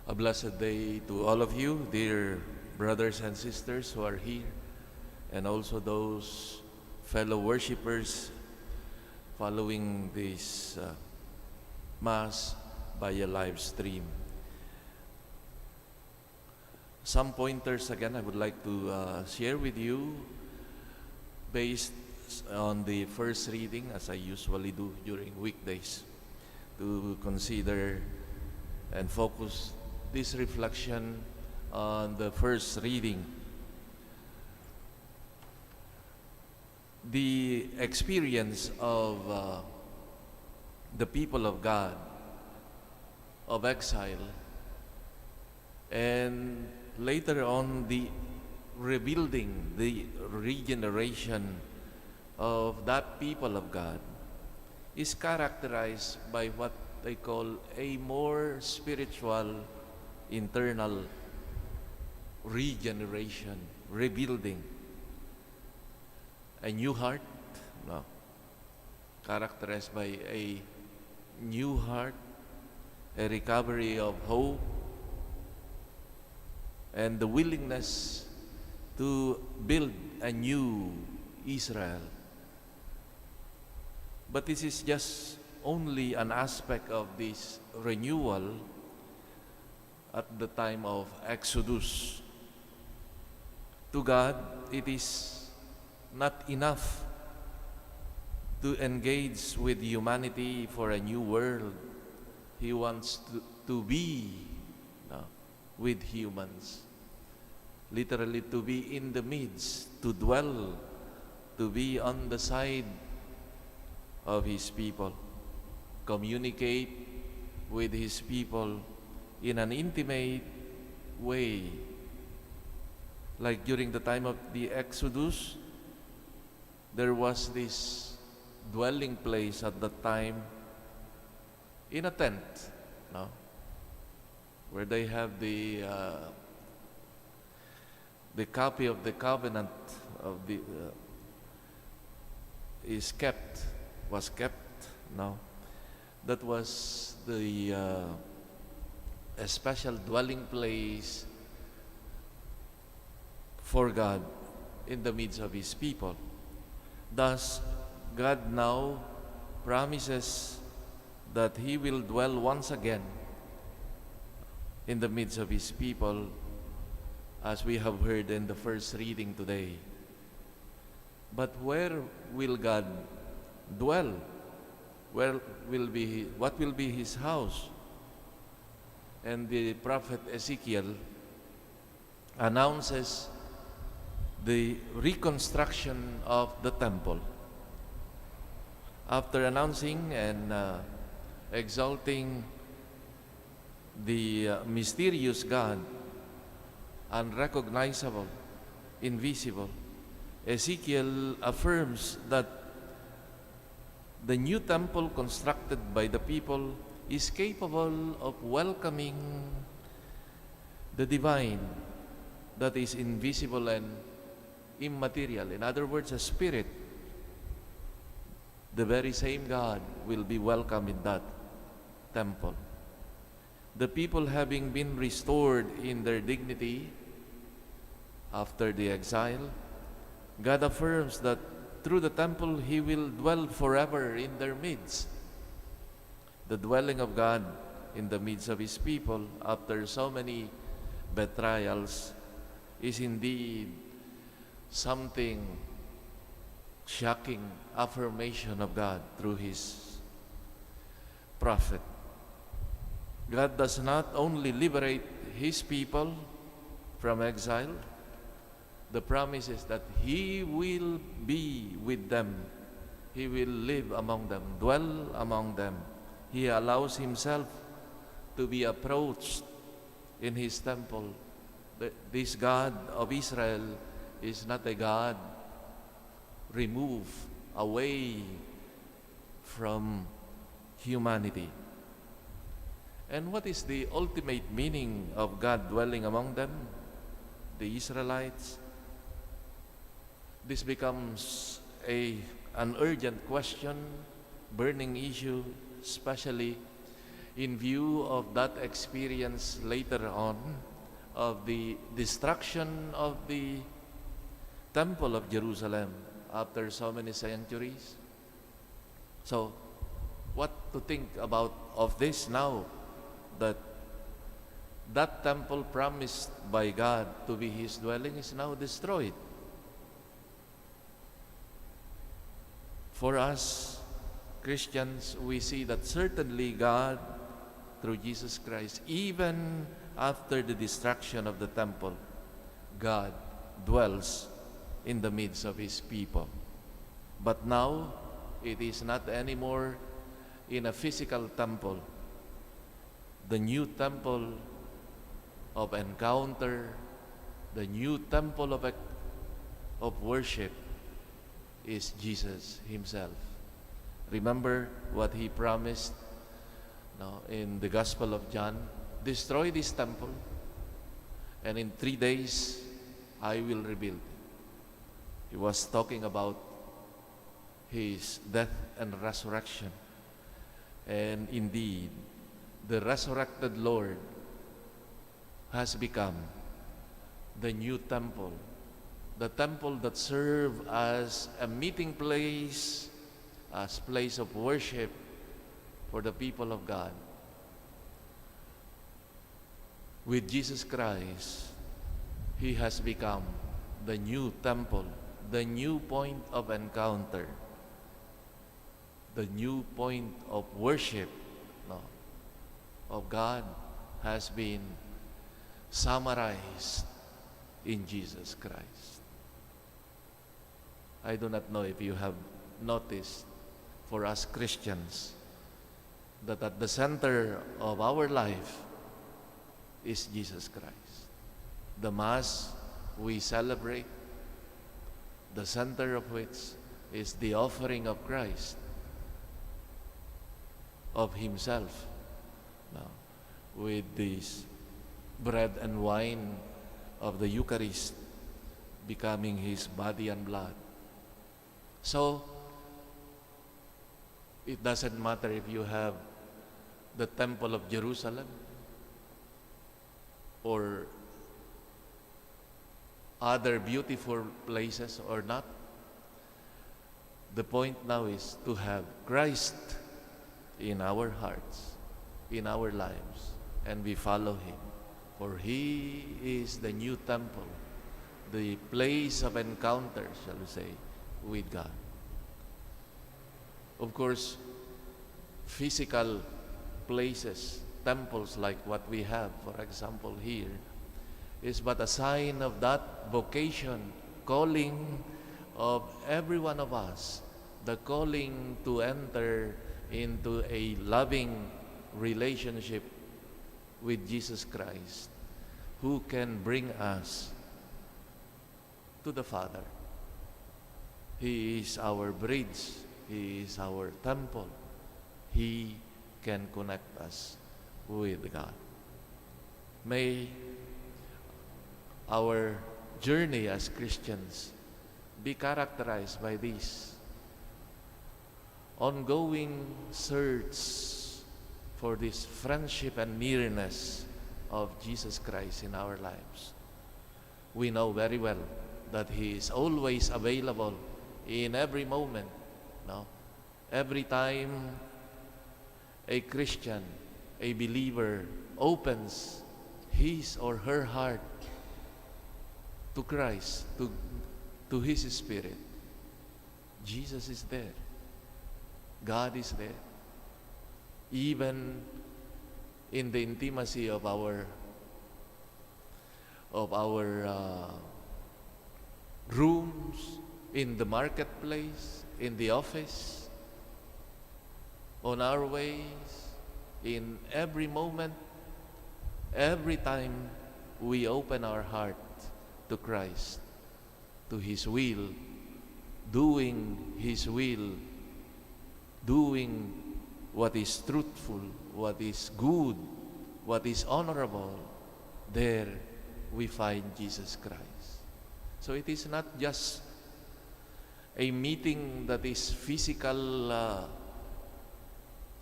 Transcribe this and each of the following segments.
A blessed day to all of you, dear brothers and sisters who are here, and also those fellow worshipers following this Mass by a live stream. Some pointers again I would like to share with you based on the first reading, as I usually do during weekdays, to consider and focus this reflection on the first reading. The experience of the people of God, of exile, and later on the rebuilding, the regeneration of that people of God is characterized by what they call a more spiritual, internal regeneration, rebuilding. A new heart, no, characterized by a new heart, a recovery of hope, and the willingness to build a new Israel. But this is just only an aspect of this renewal at the time of Exodus. To God, it is not enough to engage with humanity for a new world. He wants to be with humans. Literally, to be in the midst, to dwell, to be on the side of His people, communicate with His people in an intimate way. Like during the time of the Exodus, there was this dwelling place at that time in a tent, no? Where they have the copy of the covenant of the was kept. No, that was the a special dwelling place for God in the midst of His people. Thus, God now promises that He will dwell once again in the midst of His people, as we have heard in the first reading today. But where will God dwell? What will be His house? And the prophet Ezekiel announces the reconstruction of the temple. After announcing and exalting the mysterious God, unrecognizable, invisible, Ezekiel affirms that the new temple constructed by the people is capable of welcoming the divine that is invisible and immaterial. In other words, a spirit. The very same God will be welcome in that temple. The people, having been restored in their dignity after the exile, God affirms that through the temple He will dwell forever in their midst. The dwelling of God in the midst of His people after so many betrayals is indeed something shocking affirmation of God through His prophet. God does not only liberate His people from exile. The promise is that He will be with them. He will live among them, dwell among them. He allows Himself to be approached in His temple. This God of Israel is not a God removed away from humanity. And what is the ultimate meaning of God dwelling among them, the Israelites? This becomes an urgent question, burning issue, especially in view of that experience later on of the destruction of the Temple of Jerusalem after so many centuries. So, what to think about of this now that that temple promised by God to be His dwelling is now destroyed? For us Christians, we see that certainly God, through Jesus Christ, even after the destruction of the temple, God dwells in the midst of His people. But now, it is not anymore in a physical temple. The new temple of encounter, the new temple of worship is Jesus Himself. Remember what He promised in the Gospel of John? Destroy this temple, and in 3 days I will rebuild it. He was talking about His death and resurrection. And indeed, the resurrected Lord has become the new temple, the temple that served as a meeting place, as place of worship for the people of God. With Jesus Christ, He has become the new temple, the new point of encounter, the new point of worship of God has been summarized in Jesus Christ. I do not know if you have noticed, for us Christians, that at the center of our life is Jesus Christ. The Mass we celebrate, the center of which is the offering of Christ, of Himself, with this bread and wine of the Eucharist becoming His body and blood. So, it doesn't matter if you have the Temple of Jerusalem or other beautiful places or not. The point now is to have Christ in our hearts, in our lives, and we follow Him. For He is the new temple, the place of encounter, shall we say, with God. Of course, physical places, temples like what we have, for example, here, is but a sign of that vocation, calling of every one of us, the calling to enter into a loving relationship with Jesus Christ, who can bring us to the Father. He is our bridge. He is our temple. He can connect us with God. May our journey as Christians be characterized by this ongoing search for this friendship and nearness of Jesus Christ in our lives. We know very well that He is always available in every moment. Every time a Christian, a believer, opens his or her heart to Christ, to His Spirit, Jesus is there. God is there. Even in the intimacy of our rooms, in the marketplace, in the office, on our ways, in every moment, every time we open our heart to Christ, to His will, doing His will, doing what is truthful, what is good, what is honorable, there we find Jesus Christ. So it is not just a meeting that is physical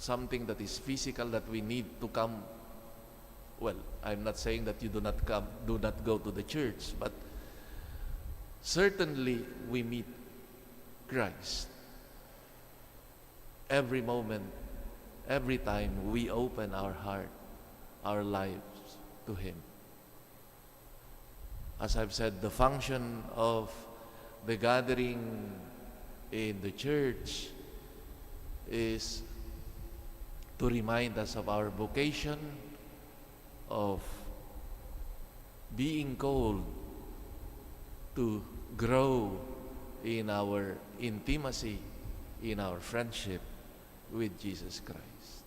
something that is physical that we need to come. Well, I'm not saying that you do not go to the church, but certainly we meet Christ every moment, every time we open our heart, our lives to Him. As I've said, the function of the gathering in the church is to remind us of our vocation, of being called to grow in our intimacy, in our friendship with Jesus Christ.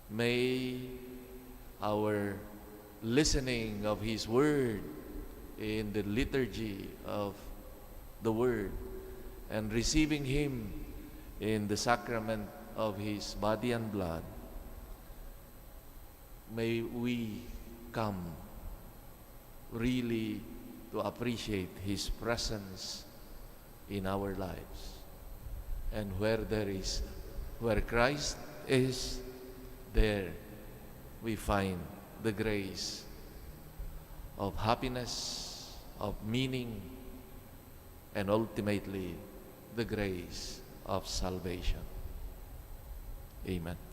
May our listening of His Word in the liturgy of the Word and receiving Him in the sacrament of His body and blood, may we come really to appreciate His presence in our lives. And where Christ is, there we find the grace of happiness, of meaning, and ultimately the grace of salvation. Amen.